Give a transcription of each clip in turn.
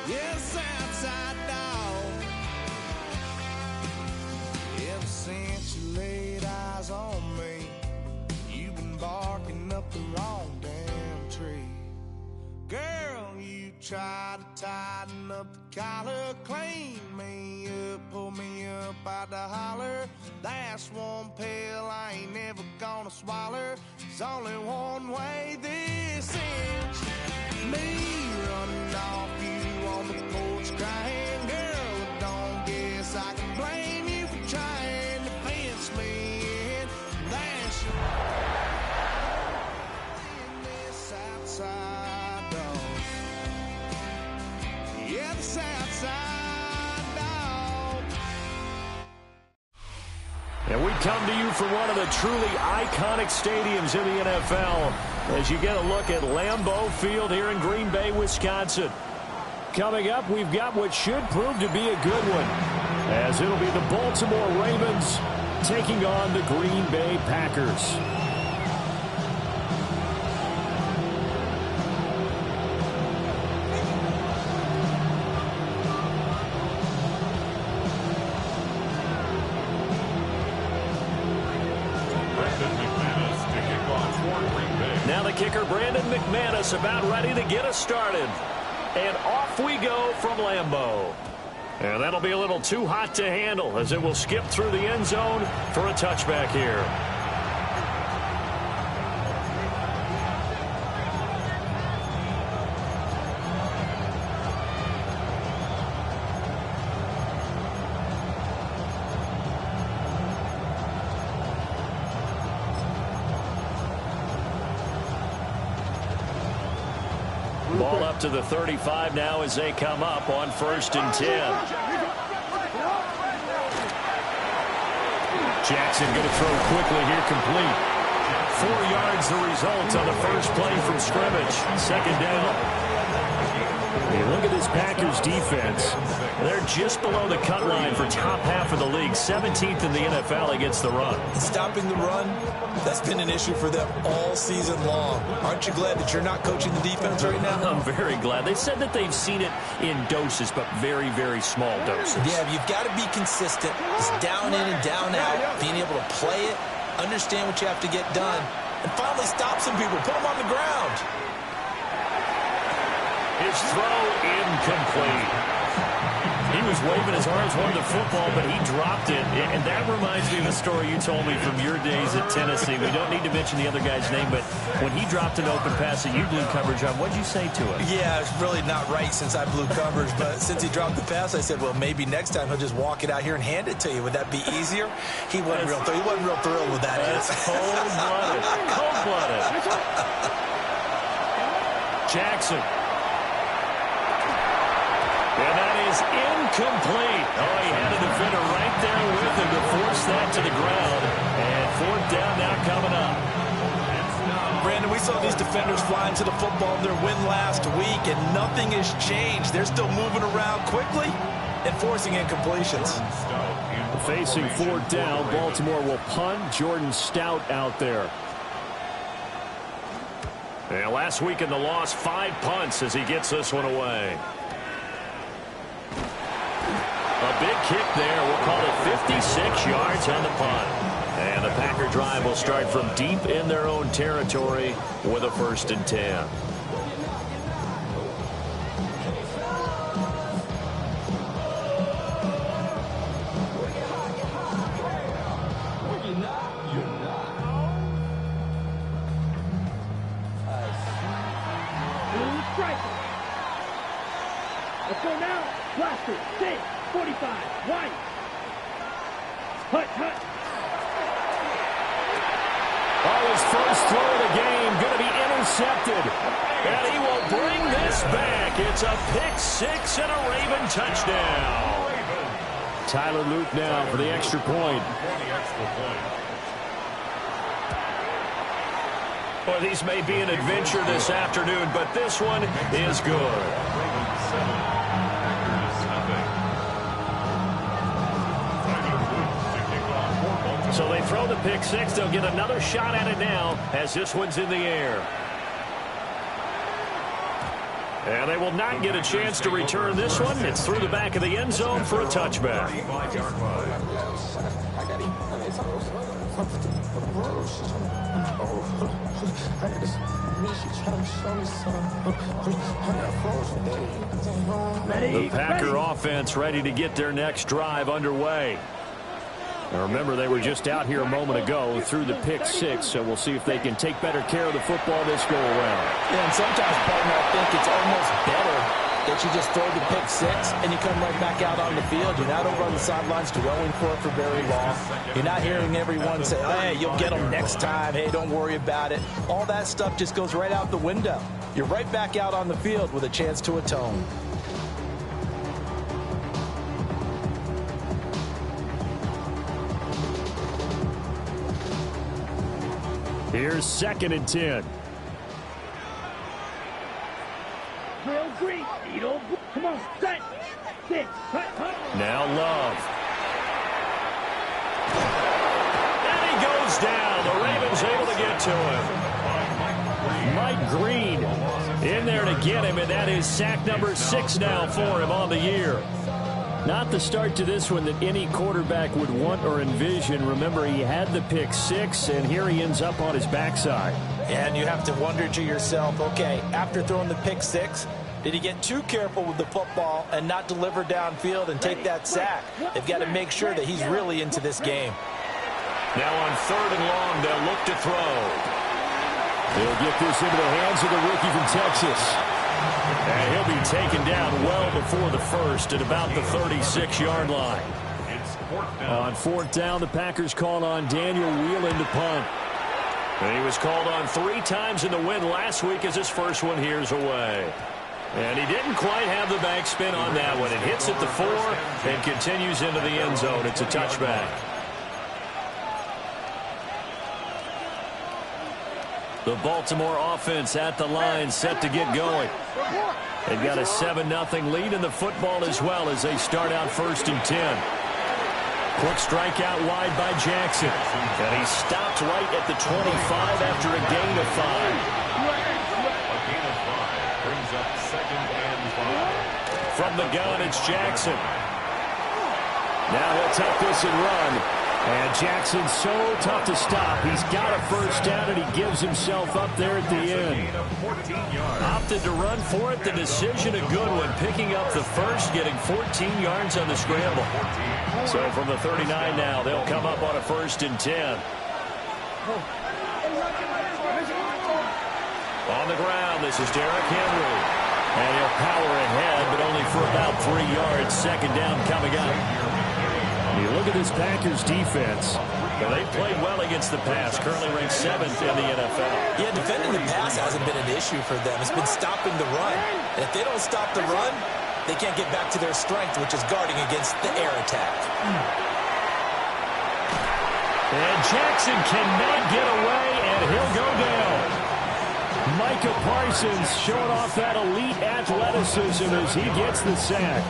Yes, outside dog. Ever since you laid eyes on me, you've been barking up the wrong damn tree. Girl, you try to tighten up the collar, clean me up, pull me up out the holler. That's one pill I ain't never gonna swallow. There's only one way this ends. Me running off you on the porch crying. Girl, I don't guess I can blame you for trying to fence me in. That's in this outside dog. Yeah, this outside dog. And we come to you from one of the truly iconic stadiums in the NFL as you get a look at Lambeau Field here in Green Bay, Wisconsin. Coming up, we've got what should prove to be a good one, as it'll be the Baltimore Ravens taking on the Green Bay Packers. Now the kicker, Brandon McManus, about ready to get us started. And off we go from Lambeau. And that'll be a little too hot to handle as it will skip through the end zone for a touchback here. Ball up to the 35 now as they come up on 1st and 10. Jackson going to throw quickly here, complete. 4 yards the result on the first play from scrimmage. 2nd down. Hey, look at this Packers defense. They're just below the cut line for top half of the league. 17th in the NFL against the run. Stopping the run, that's been an issue for them all season long. Aren't you glad that you're not coaching the defense right now? I'm very glad. They said that they've seen it in doses, but very, very small doses. Yeah, you've got to be consistent. It's down in and down out. Being able to play it, understand what you have to get done, and finally stop some people. Put them on the ground. His throw incomplete. He was waving his arms, wanted the football, but he dropped it. And that reminds me of the story you told me from your days at Tennessee. We don't need to mention the other guy's name, but when he dropped an open pass that you blew coverage on, what'd you say to him? Yeah, it's really not right since I blew coverage, but since he dropped the pass, I said, well, maybe next time he'll just walk it out here and hand it to you. Would that be easier? He wasn't real thrilled with that. That's cold-blooded. Cold-blooded. Jackson. And that is incomplete. Oh, he had a defender right there with him to force that to the ground. And 4th down now coming up. Brandon, we saw these defenders flying to the football in their win last week, and nothing has changed. They're still moving around quickly and forcing incompletions. Facing 4th down, Baltimore will punt. Jordan Stout out there. And last week in the loss, 5 punts as he gets this one away. A big kick there. We'll call it 56 yards on the punt. And the Packer drive will start from deep in their own territory with a 1st and 10. Let's go now. Blaster, 6, 45, White. Hut. Oh, his first throw of the game going to be intercepted. And he will bring this back. It's a pick 6 and a Raven touchdown. Tyler Luke now for the extra point. Well, these may be an adventure this afternoon, but this one is good. So they throw the pick 6. They'll get another shot at it now as this one's in the air. And they will not get a chance to return this one. It's through the back of the end zone for a touchback. The Packer offense ready to get their next drive underway. Now remember, they were just out here a moment ago through the pick six, so we'll see if they can take better care of the football this go around. Yeah, and sometimes, partner, I think it's almost better that you just throw the pick six and you come right back out on the field. You're not over on the sidelines dwelling for it for very long. You're not hearing everyone say, hey, you'll get them next time. Hey, don't worry about it. All that stuff just goes right out the window. You're right back out on the field with a chance to atone. Here's 2nd and 10. Real green. Come on, set. 6. Now Love. And he goes down. The Ravens able to get to him. Mike Green in there to get him, and that is sack number 6 now for him on the year. Not the start to this one that any quarterback would want or envision. Remember, he had the pick 6, and here he ends up on his backside. And you have to wonder to yourself, okay, after throwing the pick 6, did he get too careful with the football and not deliver downfield and take that sack? They've got to make sure that he's really into this game. Now on 3rd and long, they'll look to throw. They'll get this into the hands of the rookie from Texas. And he'll be taken down well before the first at about the 36-yard line. On 4th down, the Packers called on Daniel Whelan to punt. And he was called on 3 times in the win last week as his first one here's away. And he didn't quite have the backspin on that one. It hits at the 4 and continues into the end zone. It's a touchback. The Baltimore offense at the line, set to get going. They've got a 7-0 lead in the football as well as they start out 1st and 10. Quick strike out wide by Jackson. And he stopped right at the 25 after a gain of 5. Brings up 2nd and 5. From the gun, it's Jackson. Now he'll take this and run. And Jackson's so tough to stop. He's got a first down, and he gives himself up there at the end. Opted to run for it. The decision a good one. Picking up the first, getting 14 yards on the scramble. So from the 39 now, they'll come up on a 1st and 10. On the ground, this is Derrick Henry. And he'll power ahead, but only for about 3 yards. 2nd down coming up. You look at this Packers defense. They've played well against the pass. Currently ranked 7th in the NFL. Yeah, defending the pass hasn't been an issue for them. It's been stopping the run. And if they don't stop the run, they can't get back to their strength, which is guarding against the air attack. And Jackson cannot get away, and he'll go down. Micah Parsons showing off that elite athleticism as he gets the sack.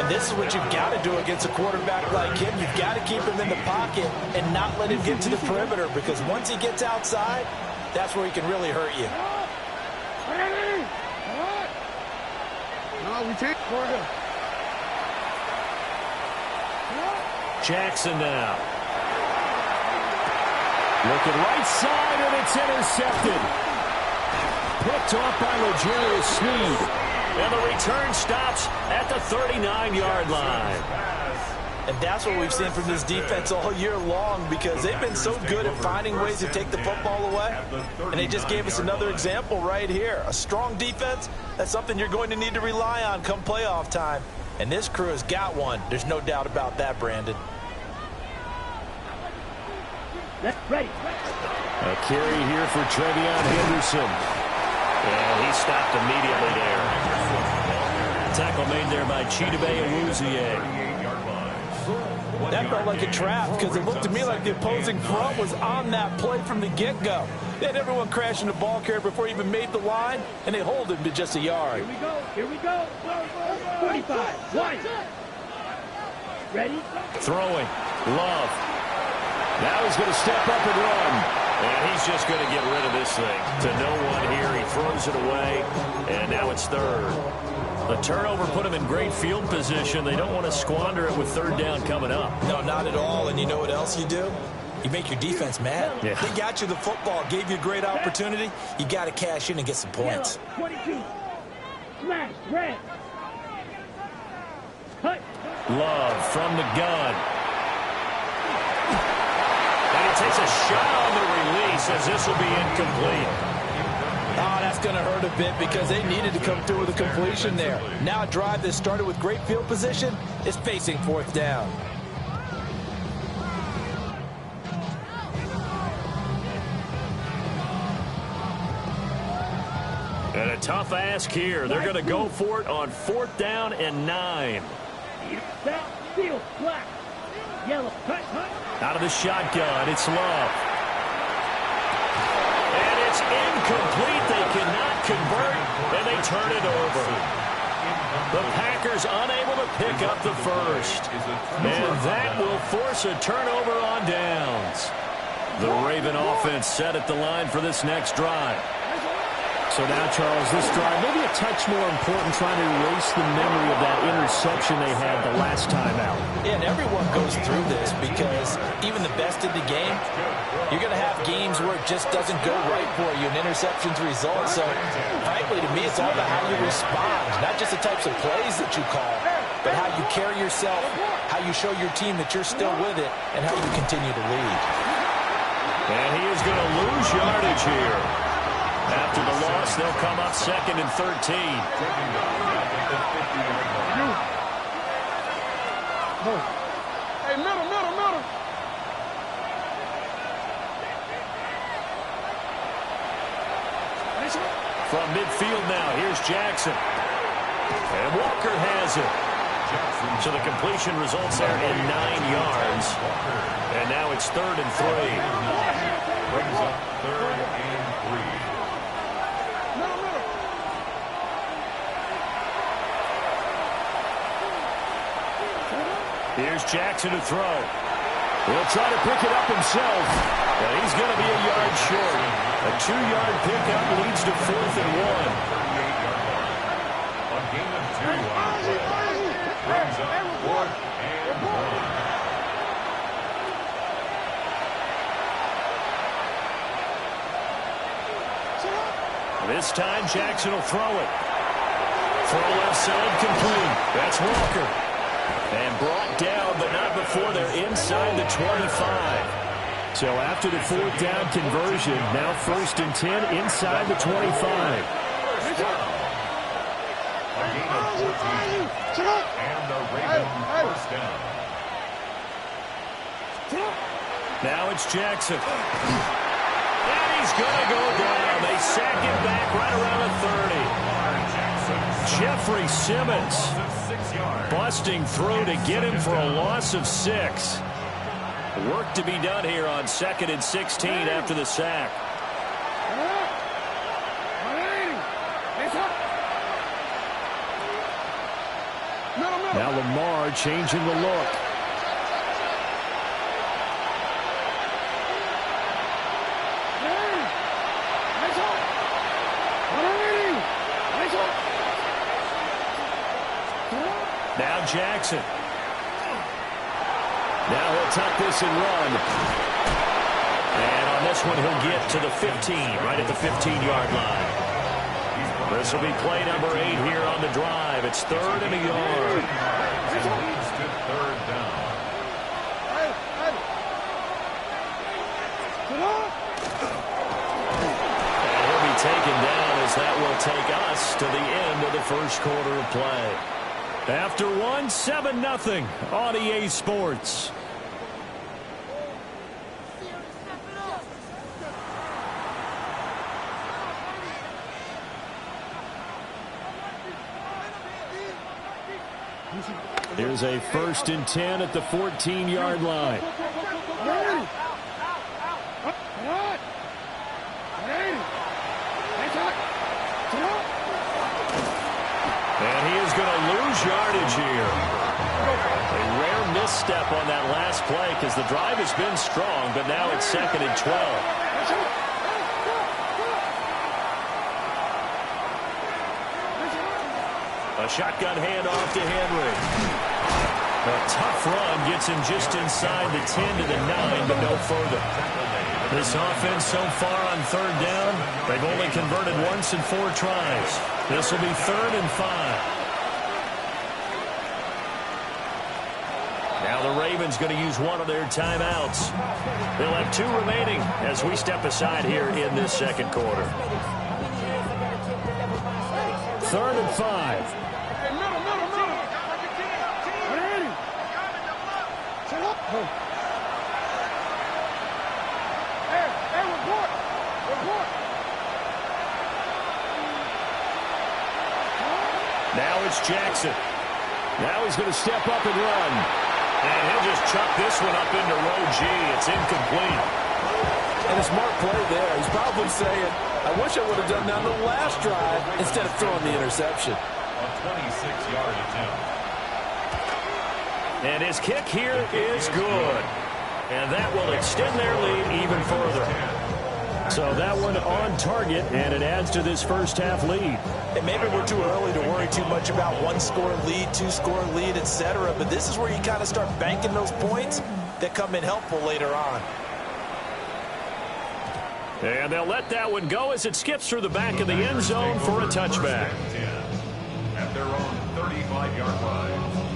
And this is what you've got to do against a quarterback like him. You've got to keep him in the pocket and not let him get to the perimeter, because once he gets outside, that's where he can really hurt you. Jackson now. Looking right side, and it's intercepted. Picked off by L'Jarius Sneed. And the return stops at the 39-yard line. And that's what we've seen from this defense all year long, because they've been so good at finding ways to take the football away. And they just gave us another example right here. A strong defense, that's something you're going to need to rely on come playoff time. And this crew has got one. There's no doubt about that, Brandon. Ready. A carry here for Trevion Henderson. And he stopped immediately there. Tackle made there by Chidobe Awuzie. That felt like a trap, because it looked to me like the opposing front was on that play from the get-go. They had everyone crashing the ball carrier before he even made the line, and they hold him to just a yard. Here we go. 45. One. Ready? Throwing. Love. Now he's going to step up and run. And he's just going to get rid of this thing. To no one here. He throws it away. And now now it's third. The turnover put them in great field position. They don't want to squander it with third down coming up. No, not at all. And you know what else you do? You make your defense mad. Yeah. They got you the football, gave you a great opportunity. You got to cash in and get some points. 22. Smash. Red. Cut. Love from the gun. And he takes a shot on the release as this will be incomplete. Oh, that's going to hurt a bit because they needed to come through with a completion there. Now a drive that started with great field position is facing fourth down. And a tough ask here. They're going to go for it on fourth down and 9. Set. Field. Black. Yellow. Cut. Out of the shotgun, it's Love. And it's incomplete. They cannot convert, and they turn it over. The Packers unable to pick up the first. And that will force a turnover on downs. The Raven offense set at the line for this next drive. So now, Charles, this drive maybe a touch more important, trying to erase the memory of that interception they had the last time out. Yeah, and everyone goes through this because even the best in the game, you're going to have games where it just doesn't go right for you, and interceptions result. So, frankly, to me, it's all about how you respond, not just the types of plays that you call, but how you carry yourself, how you show your team that you're still with it, and how you continue to lead. And he is going to lose yardage here. After the loss, they'll come up 2nd and 13. Hey, middle. From midfield now, here's Jackson. And Walker has it. So the completion results there in 9 yards. And now it's 3rd and 3. Brings up 3rd and 3. Here's Jackson to throw. He'll try to pick it up himself. But he's going to be a yard short. A 2-yard pickup leads to 4th and 1. A gain of 2 on the play. Brings up 4th and 1. This time Jackson will throw it. Throw left side complete. That's Walker. And brought down, but not before they're inside the 25. So after the fourth down conversion, now 1st and 10 inside the 25. A gain of 14. And the Ravens first down. Now it's Jackson. And he's going to go down. They sack him back right around the 30. Jeffrey Simmons busting through to get him for a loss of 6. Work to be done here on 2nd and 16 after the sack. Now Lamar changing the look. Now Jackson. Now he'll tuck this and run. And on this one, he'll get to the 15, right at the 15-yard line. This will be play number 8 here on the drive. It's 3rd and a yard. It leads to 3rd down. And he'll be taken down as that will take us to the end of the first quarter of play. After 1, 7-0 on EA Sports. Here's a 1st and 10 at the 14-yard line. And he is going to lose yardage here. A rare misstep on that last play because the drive has been strong, but now it's 2nd and 12. A shotgun handoff to Henry. A tough run gets him just inside the 10 to the 9, but no further. This offense so far on third down, they've only converted once in 4 tries. This will be 3rd and 5. Now the Ravens going to use one of their timeouts. They'll have 2 remaining as we step aside here in this second quarter. 3rd and 5. Hey, middle. Ready. Chill up. Hey, report. Now it's Jackson. Now he's going to step up and run. And he'll just chuck this one up into row G. It's incomplete. And a smart play there. He's probably saying, I wish I would have done that on the last drive instead of throwing the interception. A 26-yard attempt. And his kick here is good. And that will extend their lead even further. So that one on target, and it adds to this first half lead. And maybe we're too early to worry too much about 1-score lead, 2-score lead, etc. But this is where you kind of start banking those points that come in helpful later on. And they'll let that one go as it skips through the back of the end zone for a touchback. At their own 35-yard line.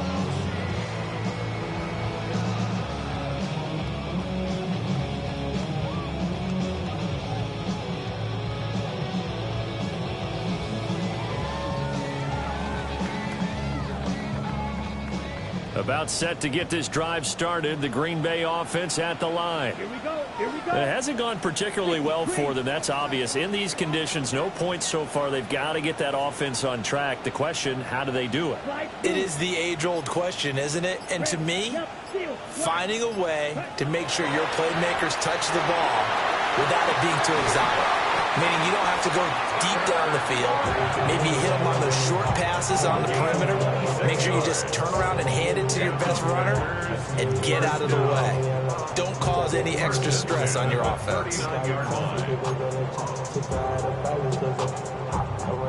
About set to get this drive started. The Green Bay offense at the line. Here we go. It hasn't gone particularly well for them. That's obvious. In these conditions, no points so far. They've got to get that offense on track. The question, how do they do it? It is the age-old question, isn't it? And to me, finding a way to make sure your playmakers touch the ball without it being too exotic. Meaning you don't have to go deep down the field. Maybe you hit them on those short passes on the perimeter. Make sure you just turn around and hand it to your best runner and get out of the way. Don't cause any extra stress on your offense.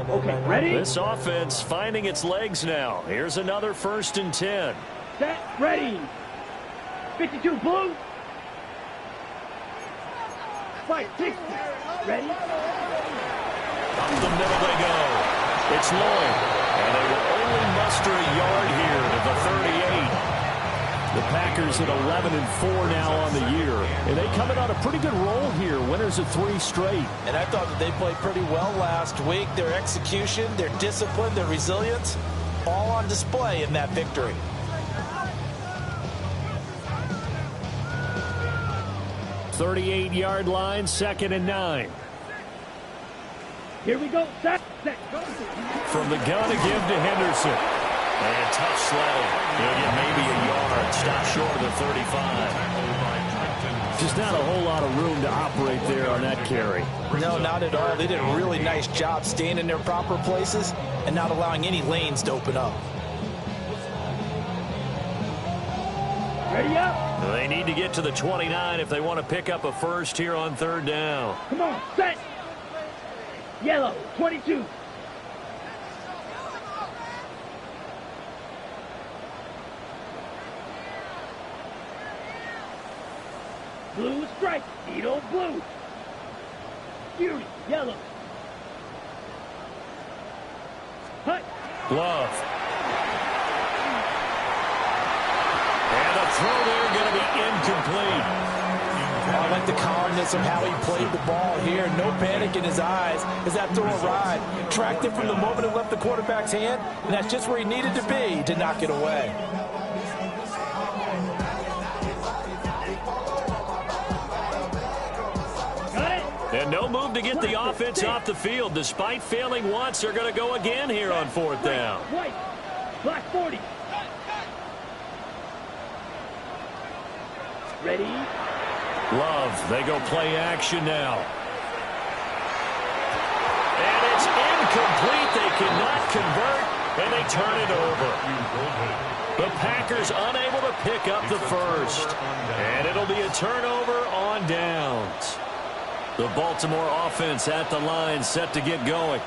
Okay, ready? This offense finding its legs now. Here's another 1st and 10. Set, ready. 52 blue. Fight, 60. Ready? Up the middle they go. It's Lloyd. And they will only muster a yard here to the 38. The Packers at 11-4 now on the year. And they come in on a pretty good roll here. Winners of 3 straight. And I thought that they played pretty well last week. Their execution, their discipline, their resilience, all on display in that victory. .38-yard line, 2nd and 9. Here we go. Set, go. From the gun again to Henderson. And tough sledding. He'll get maybe a yard. Stop short of the 35. Just not a whole lot of room to operate there on that carry. No, not at all. They did a really nice job staying in their proper places and not allowing any lanes to open up. Ready up. They need to get to the 29 if they want to pick up a first here on 3rd down. Come on, set. Yellow, 22. Blue strike, Edo blue. Fury, yellow. Hut. Glove. And the throw there going to be incomplete. I like the calmness of how he played the ball here. No panic in his eyes as that throw arrived. Tracked it from the moment it left the quarterback's hand, and that's just where he needed to be to knock it away. Got it. And no move to get the offense off the field. Despite failing once, they're going to go again here on 4th down. White, black 40. Ready? Love, they go play action now. And it's incomplete. They cannot convert, and they turn it over. The Packers unable to pick up the first. And it'll be a turnover on downs. The Baltimore offense at the line set to get going.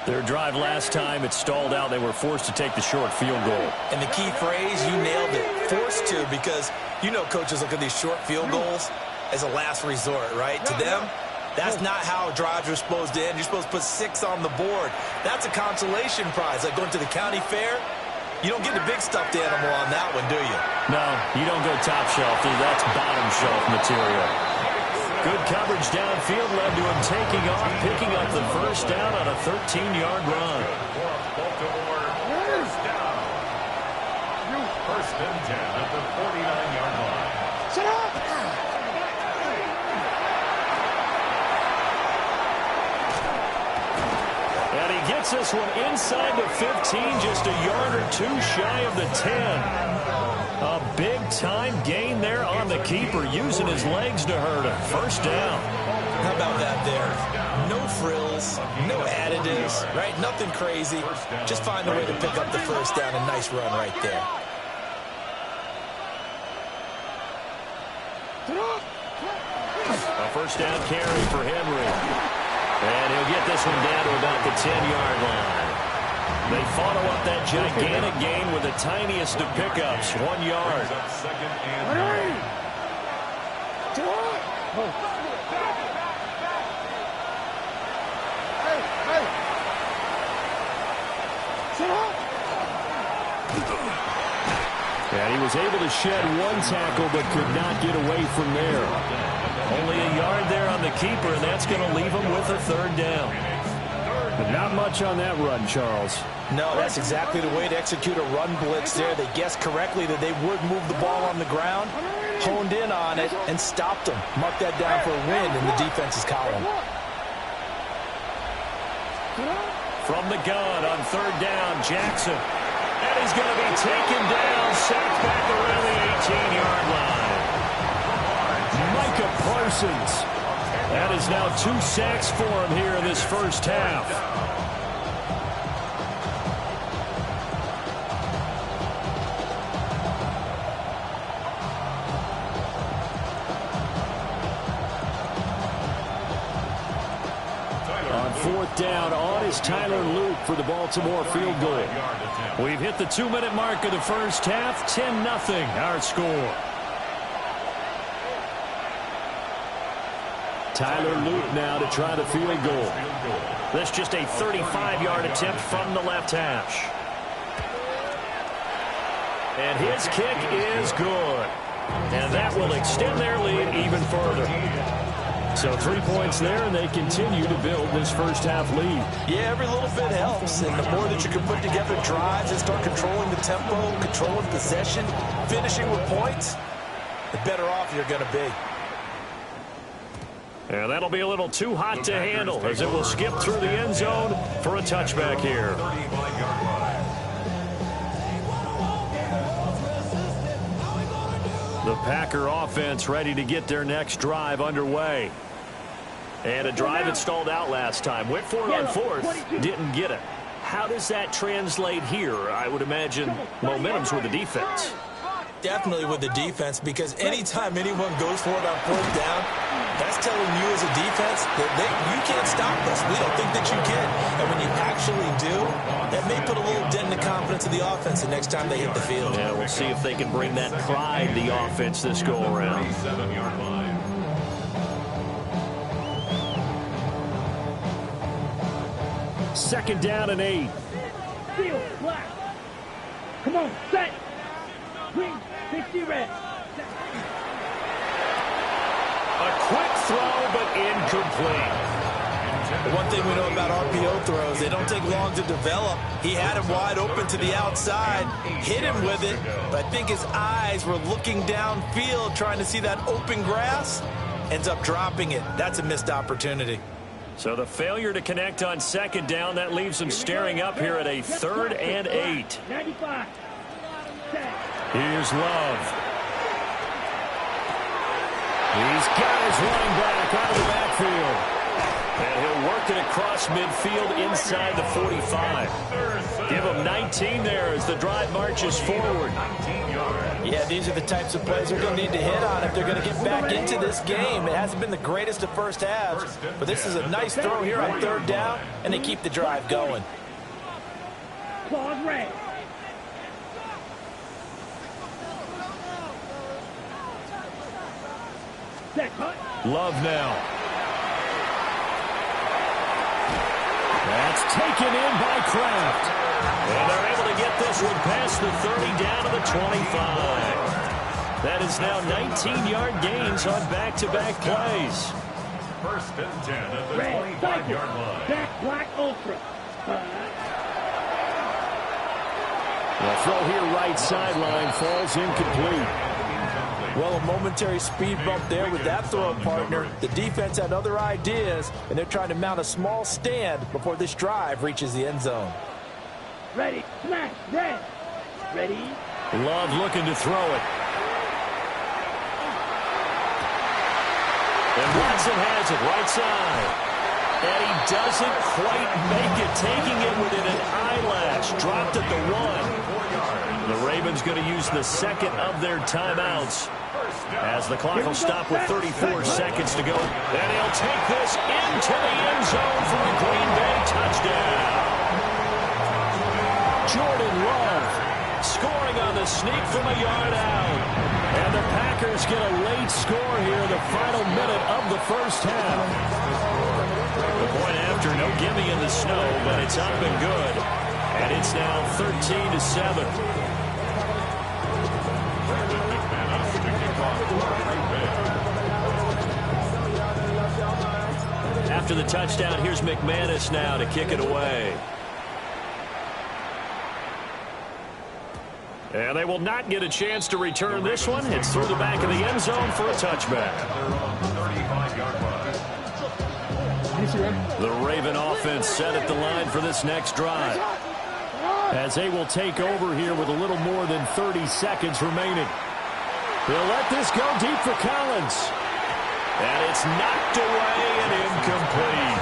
Their drive last time, it stalled out. They were forced to take the short field goal. And the key phrase, you nailed it, forced to, because you know coaches look at these short field goals as a last resort, right? To them, that's not how drives are supposed to end. You're supposed to put 6 on the board. That's a consolation prize. Like going to the county fair, you don't get the big stuffed animal on that one, do you? No, you don't go top shelf. That's bottom shelf material. Good coverage downfield led to him taking off, picking up the first down on a 13-yard run. First down. First and 10 at the 49-yard line. Shut up! And he gets this one inside the 15, just a yard or two shy of the 10. A big-time gain there on the keeper, using his legs to hurt him. First down. How about that there? No frills, no additives, right? Nothing crazy. Just find a way to pick up the first down. A nice run right there. A first down carry for Henry. And he'll get this one down to about the 10-yard line. They follow up that gigantic gain with the tiniest of pickups, 1 yard. Second and 9. And he was able to shed 1 tackle but could not get away from there. Only a yard there on the keeper, and that's going to leave him with a third down. But not much on that run, Charles. No, that's exactly the way to execute a run blitz there. They guessed correctly that they would move the ball on the ground, honed in on it, and stopped them. Mark that down for a win in the defense's column. From the gun on third down, Jackson. And he's going to be taken down, sacked back around the 18-yard line. Micah Parsons. That is now 2 sacks for him here in this first half. On fourth down, on is Tyler Luke for the Baltimore field goal. We've hit the 2-minute mark of the first half, 10-0 our score. Tyler Luke now to try the field goal. This just a 35-yard attempt from the left hash. And his kick is good. And that will extend their lead even further. So 3 points there, and they continue to build this first half lead. Yeah, every little bit helps. And the more that you can put together drives and start controlling the tempo, controlling possession, finishing with points, the better off you're going to be. And that'll be a little too hot to handle as it will skip through the end zone for a touchback here. The Packer offense ready to get their next drive underway. And a drive that stalled out last time. Went for it on fourth, didn't get it. How does that translate here? I would imagine momentum's with the defense. Definitely with the defense, because anytime anyone goes for it on fourth down, that's telling you as a defense that you can't stop us. We don't think that you can. And when you actually do, that may put a little dent in the confidence of the offense the next time they hit the field. Yeah, we'll see if they can bring that pride, the offense, this go-around. 37-yard line. Second down and 8. Field, black. Come on, set. Green, 60 red. A quick throw, but incomplete. The one thing we know about RPO throws, they don't take long to develop. He had him wide open to the outside, hit him with it, but I think his eyes were looking downfield, trying to see that open grass, ends up dropping it. That's a missed opportunity. So the failure to connect on second down, that leaves them staring up here at a 3rd and 8. 95. Here's Love. He's got his running back out of the backfield. And he'll work it across midfield inside the 45. Give him 19 there as the drive marches forward. Yeah, these are the types of plays they're going to need to hit on if they're going to get back into this game. It hasn't been the greatest of first halves, but this is a nice throw here on third down, and they keep the drive going. Claws red. Love now. That's taken in by Kraft. And they're able to get this one past the 30 down to the 25. That is now 19-yard gains on back-to-back plays. First and 10 at the Red, 25-yard line. Jack Black Ultra. The throw here right sideline falls incomplete. Well, a momentary speed bump there with that throw, partner. The defense had other ideas, and they're trying to mount a small stand before this drive reaches the end zone. Ready, smash, red. Ready. Love looking to throw it. And Watson has it right side. And he doesn't quite make it, taking it within an eyelash. Dropped at the 1. The Ravens going to use the second of their timeouts, as the clock will stop with 34 seconds to go. And he'll take this into the end zone for a Green Bay touchdown. Jordan Love scoring on the sneak from a yard out. And the Packers get a late score here in the final minute of the first half. The point after, no gimme in the snow, but it's up and good. And it's now 13-7. After the touchdown, here's McManus now to kick it away. And they will not get a chance to return this one. It's through the back of the end zone for a touchback. The Raven offense set at the line for this next drive, as they will take over here with a little more than 30 seconds remaining. They'll let this go deep for Collins. And it's knocked away and incomplete.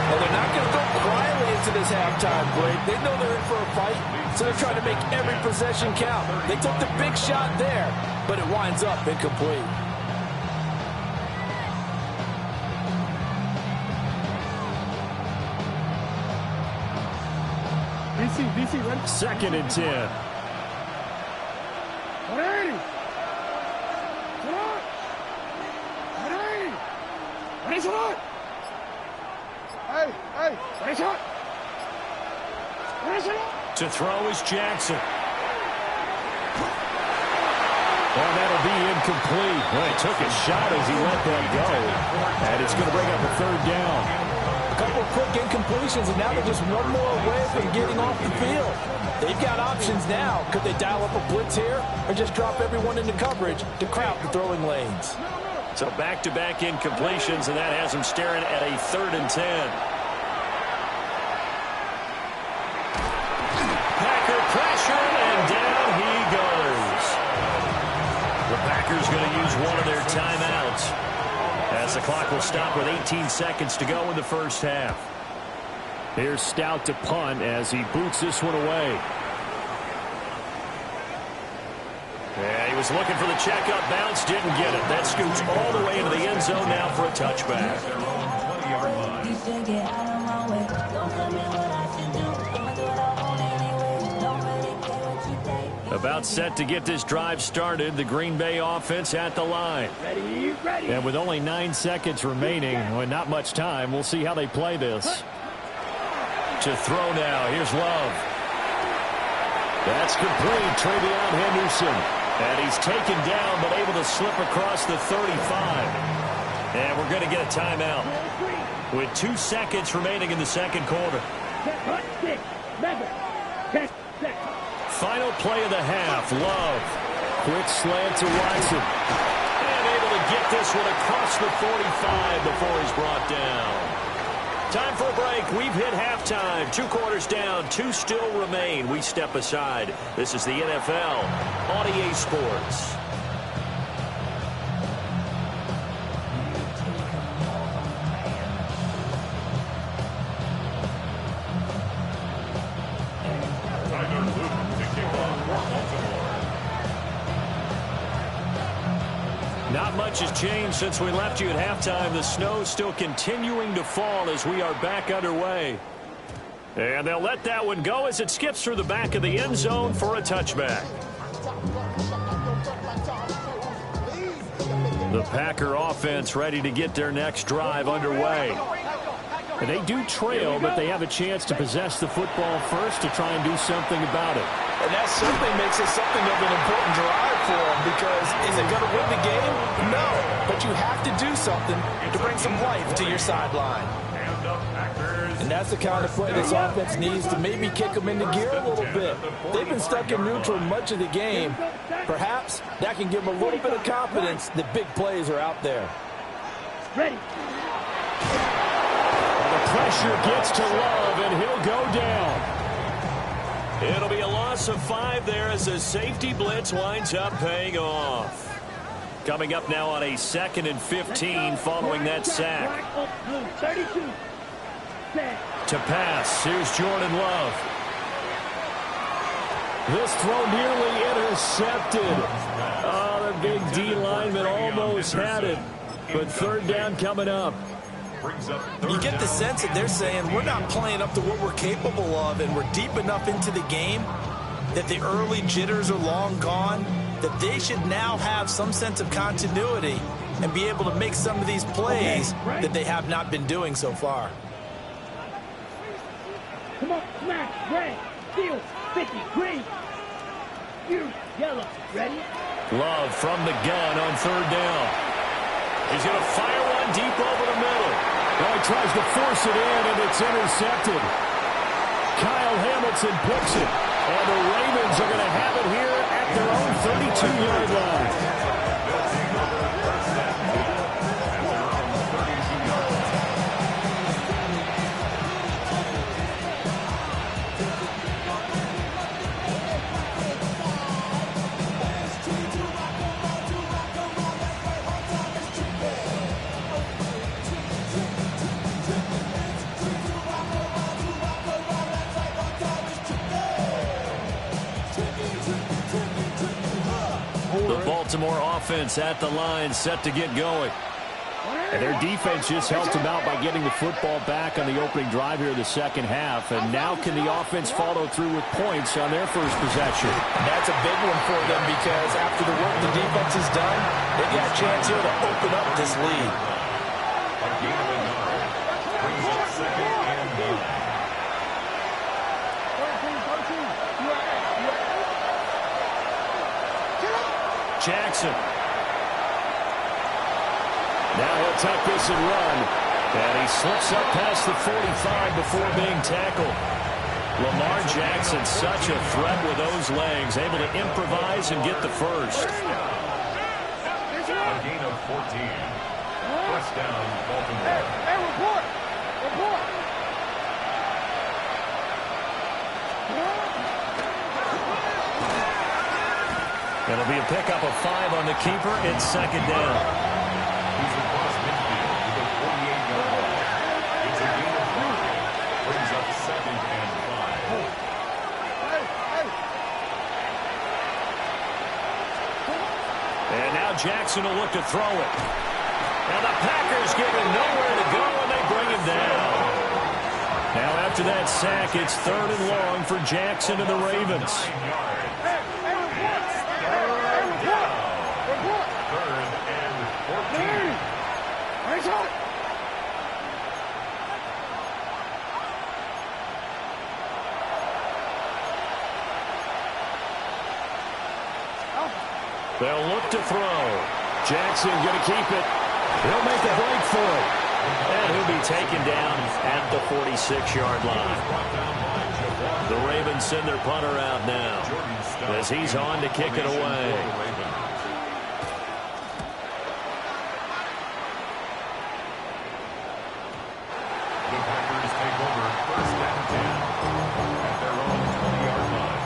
Well, they're not going to go quietly into this halftime break. They know they're in for a fight, so they're trying to make every possession count. They took the big shot there, but it winds up incomplete. BC, ready? Second and 10. Ready. Ready, shot. Hey, ready, shot. Ready, shot. To throw is Jackson. Well, that'll be incomplete. Well, he took a shot as he let that go. And it's going to bring up a third down. A couple of quick incompletions, and now they're just one more away from getting off the field. They've got options now. Could they dial up a blitz here or just drop everyone into coverage to crowd the throwing lanes? So back-to-back incompletions, and that has them staring at a 3rd and 10. Packer pressure, and down he goes. The Packers going to use one of their timeouts, as the clock will stop with 18 seconds to go in the first half. Here's Stout to punt as he boots this one away. Yeah, he was looking for the checkup bounce, didn't get it. That scoots all the way into the end zone now for a touchback. About set to get this drive started, the Green Bay offense at the line. Ready. And with only 9 seconds remaining, well, not much time, we'll see how they play this. To throw now, here's Love. That's complete, Travion Henderson. And he's taken down, but able to slip across the 35. And we're going to get a timeout with 2 seconds remaining in the second quarter. Final play of the half, Love. Quick slant to Watson. And able to get this one across the 45 before he's brought down. Time for a break. We've hit halftime. 2 quarters down. 2 still remain. We step aside. This is the NFL on EA Sports. Not much has changed since we left you at halftime. The snow still continuing to fall as we are back underway. And they'll let that one go as it skips through the back of the end zone for a touchback. The Packer offense ready to get their next drive underway. And they do trail, but they have a chance to possess the football first to try and do something about it. And that certainly makes it something of an important drive for them, because is it going to win the game? No. But you have to do something to bring some life to your sideline. And that's the kind of play this offense needs to maybe kick them into gear a little bit. They've been stuck in neutral much of the game. Perhaps that can give them a little bit of confidence that big plays are out there. Ready. The pressure gets to Love, and he'll go down. It'll be a loss of 5 there as the safety blitz winds up paying off. Coming up now on a 2nd and 15 following that sack. 32. To pass, here's Jordan Love. This throw nearly intercepted. Oh, the big D lineman almost had it. But 3rd down coming up. You get the sense that they're saying we're not playing up to what we're capable of, and we're deep enough into the game that the early jitters are long gone, that they should now have some sense of continuity and be able to make some of these plays that they have not been doing so far. Come on, smash, red, steel, 50, green, you, yellow, ready? Love from the gun on 3rd down. He's going to fire one deep over the middle. Well, he tries to force it in, and it's intercepted. Kyle Hamilton picks it, and the Ravens are going to have it here at their own 32-yard line. Baltimore offense at the line, set to get going. And their defense just helped them out by getting the football back on the opening drive here in the 2nd half. And now can the offense follow through with points on their first possession? And that's a big one for them, because after the work the defense has done, they've got a chance here to open up this lead. Jackson. Now he'll tuck this and run. And he slips up past the 45 before being tackled. Lamar Jackson, such a threat with those legs, able to improvise and get the first. A gain of 14. First down, Baltimore. Hey, report! Report! It'll be a pickup of 5 on the keeper. It's 2nd down. He's across midfield to the 48-yard line. It's a gain of 5. Brings up 2nd and 5. And now Jackson will look to throw it. And the Packers give him nowhere to go, and they bring him down. Now after that sack, it's 3rd and long for Jackson and the Ravens. 9 yards. They'll look to throw. Jackson going to keep it. He'll make a break for it. And he'll be taken down at the 46-yard line. The Ravens send their punter out now as he's on to kick it away. The Packers take over 1st and 10 at their own 20-yard line.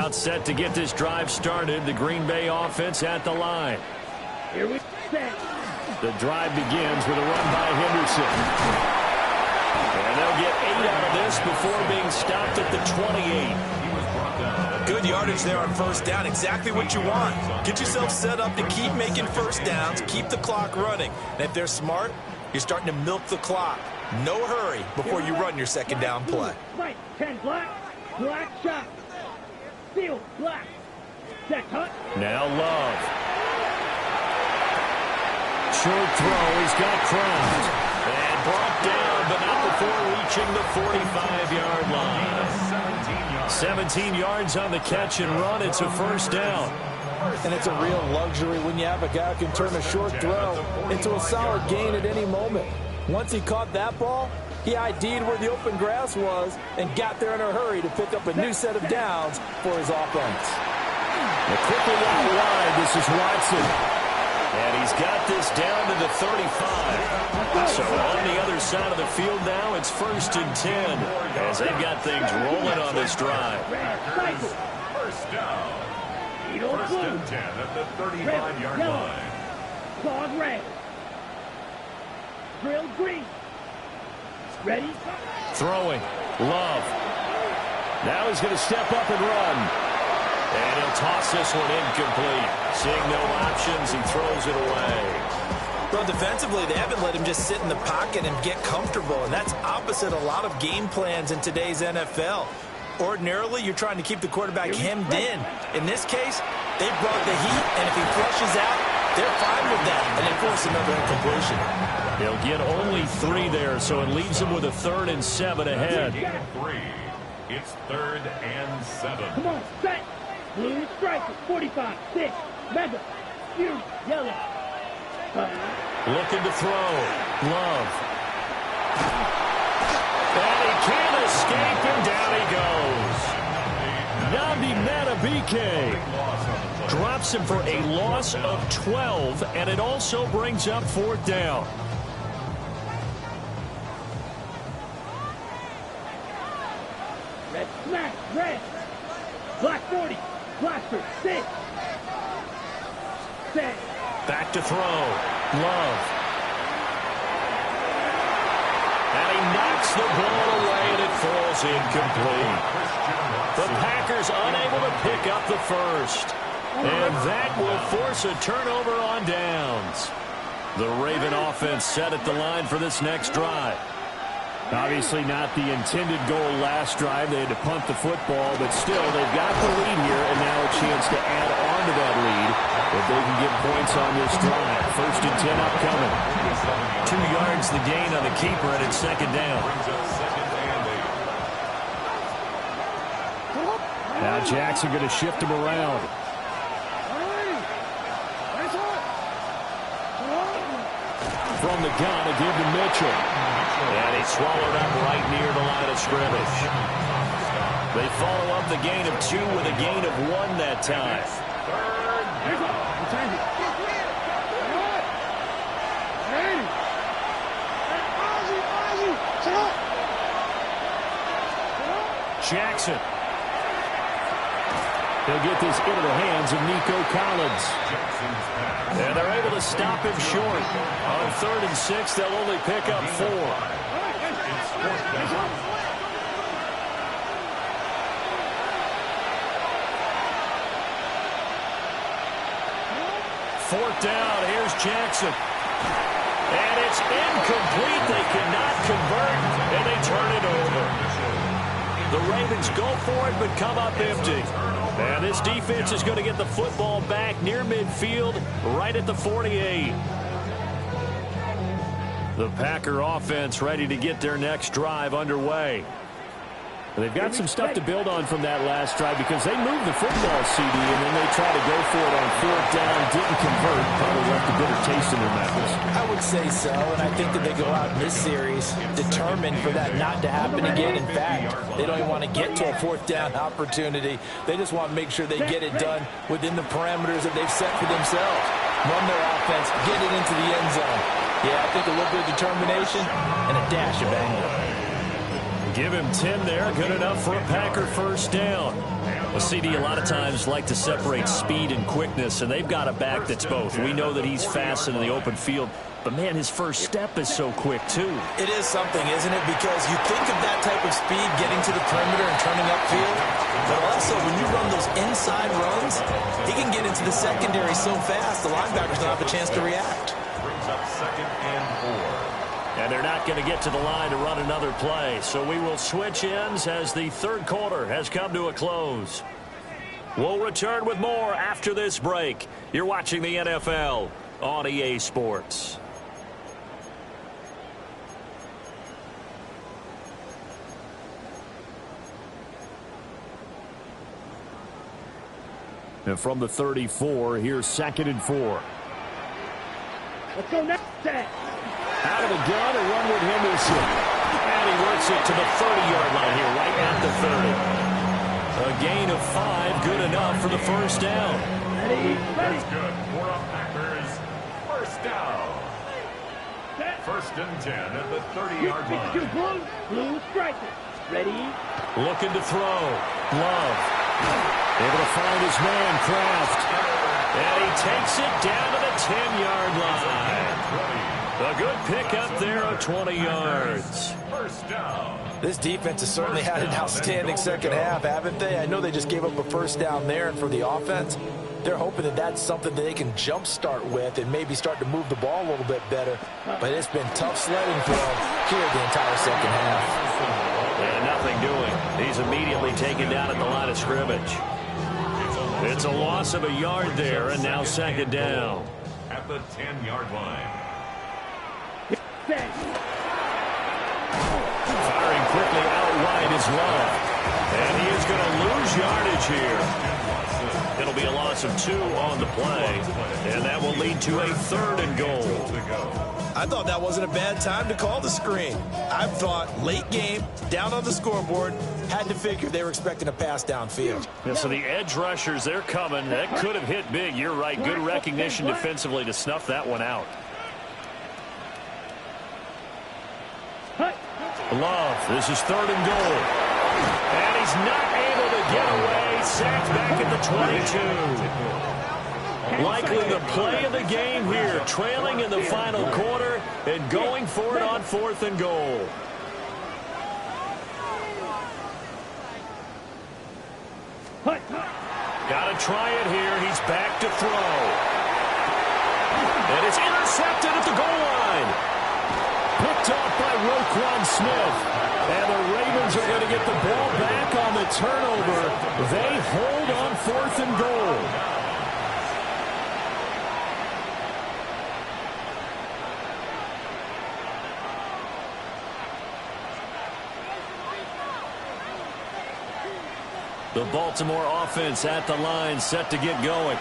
About set to get this drive started. The Green Bay offense at the line. Here we set. The drive begins with a run by Henderson. And they'll get 8 out of this before being stopped at the 28. Good yardage there on first down. Exactly what you want. Get yourself set up to keep making first downs, keep the clock running. And if they're smart, you're starting to milk the clock. No hurry before you run your second down play. Right, 10 black, black shot. Steal, black. Set cut. Now Love. Short throw. He's got Kraft. And brought down, but not before reaching the 45-yard line. 17 yards on the catch and run. It's a first down. And it's a real luxury when you have a guy who can turn a short throw into a solid gain at any moment. Once he caught that ball, he ID'd where the open grass was and got there in a hurry to pick up a new set of downs for his offense. Quickly out wide, this is Watson. And he's got this down to the 35. So on the other side of the field now, it's 1st and 10 as they've got things rolling on this drive. First down. First and 10 at the 35-yard line. Claws red. Drill green. Ready? Throwing. Love. Now he's going to step up and run. And he'll toss this one incomplete. Seeing no options, he throws it away. Well, defensively, they haven't let him just sit in the pocket and get comfortable, and that's opposite a lot of game plans in today's NFL. Ordinarily, you're trying to keep the quarterback hemmed in. In this case, they brought the heat, and if he flushes out, they're fine with that, and they force another incompletion. He'll get only 3 there, so it leaves him with a 3rd and 7 ahead. It's 3rd and 7. Come on, set. Blue striker, 45, 6, mega, huge, yellow. Looking to throw. Love. And he can't escape, and down he goes. Nnamdi Madubuike drops him for a loss of 12, and it also brings up 4th down. Red smash, red. Black 40, blaster, 6. Set. Back to throw. Love. And he knocks the ball away, and it falls incomplete. The Packers unable to pick up the first. And that will force a turnover on downs. The Raven offense set at the line for this next drive. Obviously not the intended goal last drive. They had to punt the football, but still they've got the lead here, and now a chance to add on to that lead if they can get points on this drive. 1st and 10 upcoming. 2 yards the gain on the keeper, and it's 2nd down. Now Jackson going to shift him around. From the gun, a give to Mitchell. And he's swallowed up right near the line of scrimmage. They follow up the gain of 2 with a gain of 1 that time. Jackson. He'll get this into the hands of Nico Collins. And they're able to stop him short. On 3rd and 6, they'll only pick up 4. Fourth down, here's Jackson. And it's incomplete. They cannot convert, and they turn it over. The Ravens go for it, but come up empty. And this defense is going to get the football back near midfield, right at the 48. The Packer offense ready to get their next drive underway. They've got some stuff to build on from that last drive because they moved the football, CD, and then they tried to go for it on 4th down, didn't convert, probably left a bitter taste in their mouths. I would say so, and I think that they go out in this series determined for that not to happen again. In fact, they don't even want to get to a 4th down opportunity. They just want to make sure they get it done within the parameters that they've set for themselves. Run their offense, get it into the end zone. Yeah, I think a little bit of determination and a dash of anger. Give him 10 there. Good enough for a Packer first down. Well, CD, a lot of times like to separate speed and quickness, and they've got a back that's both. We know that he's fast in the open field, but, man, his first step is so quick, too. It is something, isn't it? Because you think of that type of speed getting to the perimeter and turning upfield, but also when you run those inside runs, he can get into the secondary so fast the linebackers don't have a chance to react. Brings up 2nd and 4. And they're not going to get to the line to run another play, so we will switch ends as the third quarter has come to a close. We'll return with more after this break. You're watching the NFL on EA Sports. And from the 34, here's 2nd and 4. Let's go next. Out of the gun, a run with Henderson. And he works it to the 30-yard line here, right at the 30. A gain of 5, good enough for the first down. Ready. That's good for a Packers first down. 1st and 10 at the 30-yard line. Blue striker. Ready. Looking to throw. Love. Able to find his man, Kraft. And he takes it down to the 10-yard line. A good pickup there of 20 yards. First down. This defense has certainly had an outstanding second half, haven't they? I know they just gave up a first down there, and for the offense, they're hoping that that's something that they can jumpstart with and maybe start to move the ball a little bit better. But it's been tough sledding for them here the entire second half. And nothing doing. He's immediately taken down at the line of scrimmage. It's a loss of a yard there, and now 2nd down. At the 10-yard line. Firing quickly out wide is Love. And he is going to lose yardage here. It'll be a loss of 2 on the play. And that will lead to a 3rd and goal. I thought that wasn't a bad time to call the screen. I thought late game, down on the scoreboard, had to figure they were expecting a pass downfield. Yeah, so the edge rushers, they're coming. That could have hit big. You're right. Good recognition defensively to snuff that one out. Love, this is 3rd and goal. And he's not able to get away. Sacked back at the 22. Likely the play of the game here. Trailing in the final quarter and going for it on 4th and goal. Got to try it here. He's back to throw. And it's intercepted at the goal line. Picked off by Roquan Smith. And the Ravens are going to get the ball back on the turnover. They hold on 4th and goal. The Baltimore offense at the line, set to get going.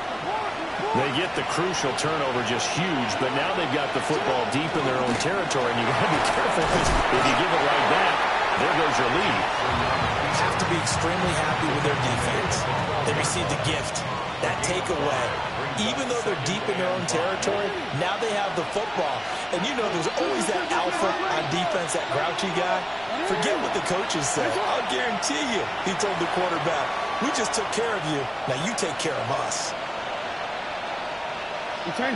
They get the crucial turnover, just huge, but now they've got the football deep in their own territory, and you've got to be careful because if you give it like that, there goes your lead. You have to be extremely happy with their defense. They received a gift, that takeaway. Even though they're deep in their own territory, now they have the football. And you know there's always that alpha on defense, that grouchy guy. Forget what the coaches say. I'll guarantee you, he told the quarterback, we just took care of you. Now you take care of us.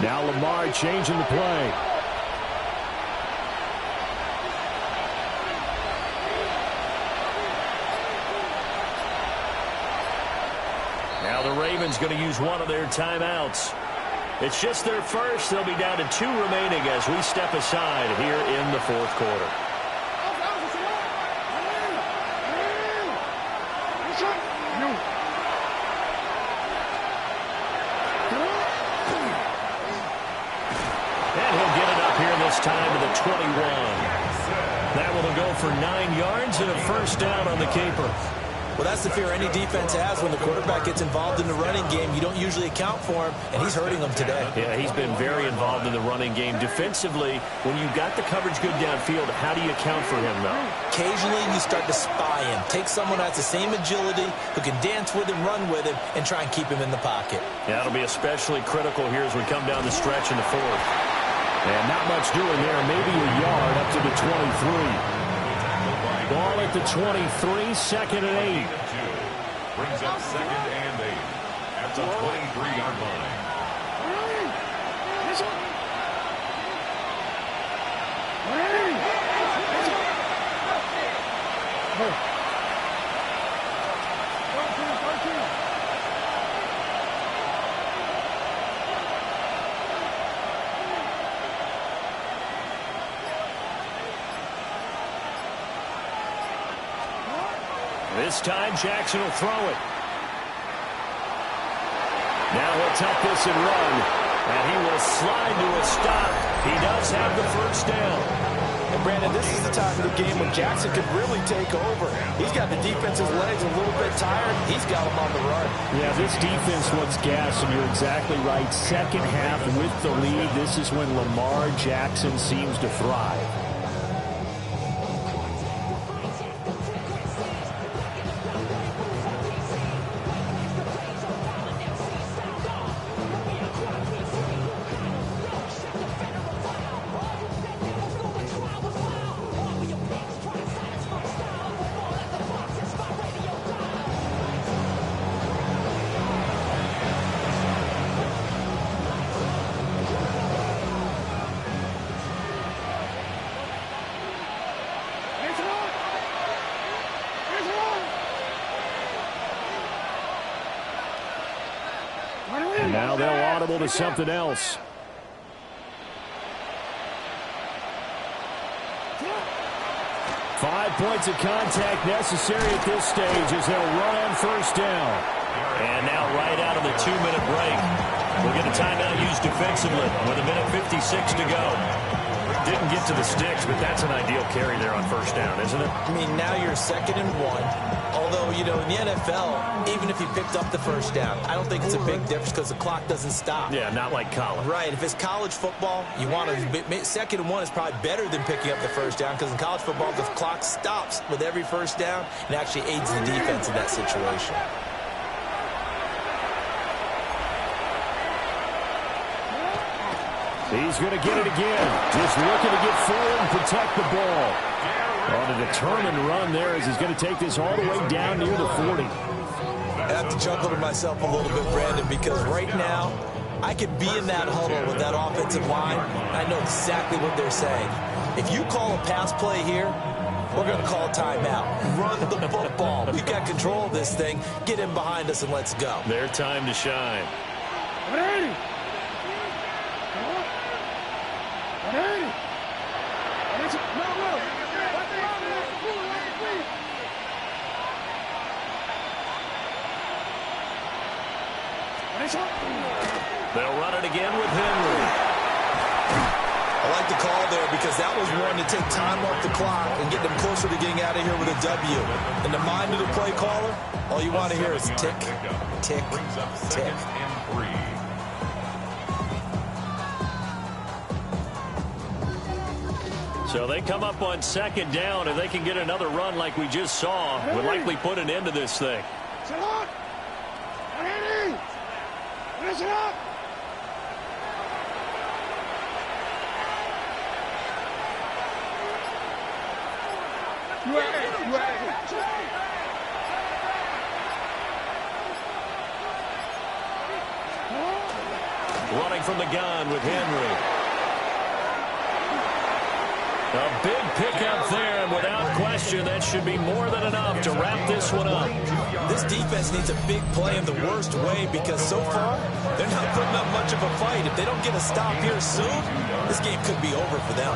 Now Lamar changing the play. Now the Ravens going to use one of their timeouts. It's just their first. They'll be down to 2 remaining as we step aside here in the 4th quarter. Time to the 21. That will go for 9 yards and a first down on the caper. Well, that's the fear any defense has when the quarterback gets involved in the running game. You don't usually account for him, and he's hurting them today. Yeah, he's been very involved in the running game. Defensively, when you've got the coverage good downfield, how do you account for him, though? Occasionally, you start to spy him. Take someone who has the same agility, who can dance with him, run with him, and try and keep him in the pocket. Yeah, that'll be especially critical here as we come down the stretch in the 4th. And not much doing there. Maybe a yard up to the 23. Ball at the 23, 2nd and 8. Brings up 2nd and 8 at the 23-yard line. This time Jackson will throw it. Now he'll tuck this and run. And he will slide to a stop. He does have the first down. And Brandon, this is the time of the game when Jackson could really take over. He's got the defense's legs a little bit tired. He's got them on the run. Yeah, this defense looks gassed, and you're exactly right. Second half with the lead, this is when Lamar Jackson seems to thrive. And now they'll audible to something else. Five points of contact necessary at this stage as they'll run on first down. And now right out of the 2-minute break, we'll get a timeout used defensively with 1:56 to go. Didn't get to the sticks, but that's an ideal carry there on first down, isn't it? I mean, now you're 2nd and 1. Although, you know, in the NFL, even if you picked up the first down, I don't think it's a big difference because the clock doesn't stop. Yeah, not like college. Right. If it's college football, you want to 2nd and 1 is probably better than picking up the first down because in college football, the clock stops with every first down and actually aids the defense in that situation. He's going to get it again. Just looking to get forward and protect the ball. On a determined run there as he's going to take this all the way down near the 40. I have to chuckle to myself a little bit, Brandon, because right now I could be in that huddle with that offensive line. I know exactly what they're saying. If you call a pass play here, we're going to call a timeout. Run the football. We've got control of this thing. Get in behind us and let's go. Their time to shine. They'll run it again with Henry. I like the call there because that was one to take time off the clock and get them closer to getting out of here with a W. In the mind of the play caller, all you want to hear is tick, tick, tick. So they come up on 2nd down, and they can get another run like we just saw. Would likely put an end to this thing. Running from the gun with Henry. A big pickup there, and without question, that should be more than enough to wrap this one up. This defense needs a big play in the worst way because so far, they're not putting up much of a fight. If they don't get a stop here soon, this game could be over for them.